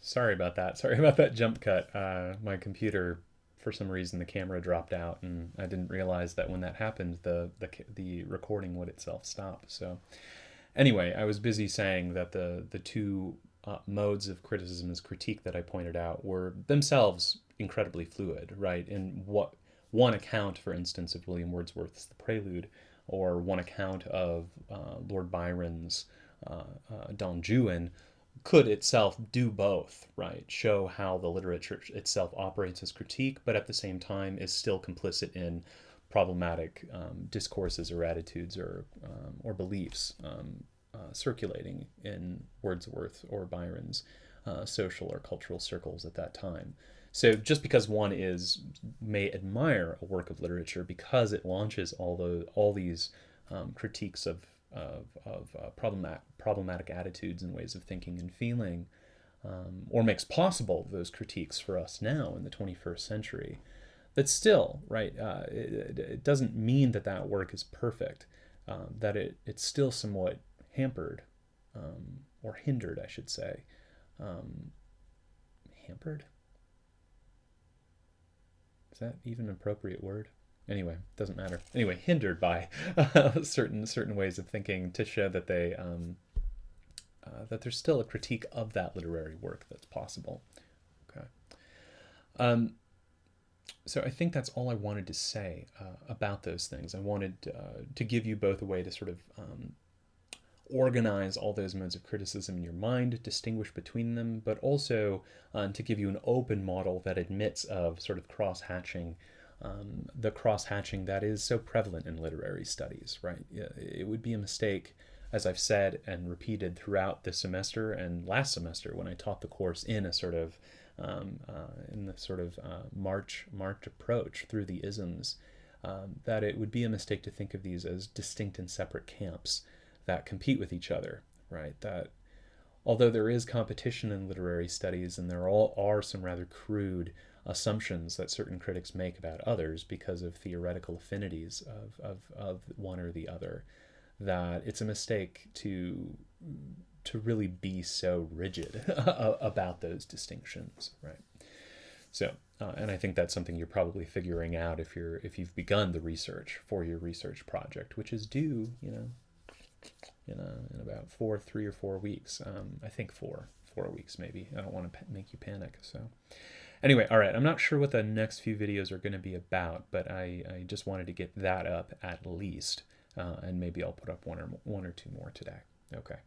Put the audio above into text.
Sorry about that. Sorry about that jump cut. My computer, for some reason, the camera dropped out, and I didn't realize that when that happened, the recording would itself stop. So anyway, I was busy saying that the two modes of criticism as critique that I pointed out were themselves incredibly fluid, right? In what one account, for instance, of William Wordsworth's The Prelude, or one account of Lord Byron's Don Juan, could itself do both, right? Show how the literature itself operates as critique, but at the same time is still complicit in problematic discourses or attitudes or beliefs circulating in Wordsworth or Byron's social or cultural circles at that time. So just because one may admire a work of literature because it launches all these critiques of problematic attitudes and ways of thinking and feeling, or makes possible those critiques for us now in the 21st century, that still, right, it doesn't mean that that work is perfect, that it's still somewhat hampered, or hindered, I should say. Hampered? Is that even an appropriate word? Anyway, doesn't matter. Anyway, hindered by certain ways of thinking to show that that there's still a critique of that literary work that's possible. Okay. So I think that's all I wanted to say about those things. I wanted to give you both a way to sort of organize all those modes of criticism in your mind, distinguish between them, but also to give you an open model that admits of sort of cross-hatching, the cross-hatching that is so prevalent in literary studies, right? It would be a mistake, as I've said and repeated throughout this semester and last semester when I taught the course in a sort of March approach through the isms, that it would be a mistake to think of these as distinct and separate camps that compete with each other, right? That although there is competition in literary studies and there are some rather crude assumptions that certain critics make about others because of theoretical affinities of one or the other, that it's a mistake to really be so rigid about those distinctions, right? So, and I think that's something you're probably figuring out if you've begun the research for your research project, which is due, in about 3 or 4 weeks. I think 4 weeks maybe. I don't want to make you panic. So anyway, all right. I'm not sure what the next few videos are going to be about, but I just wanted to get that up at least, and maybe I'll put up one or two more today. Okay.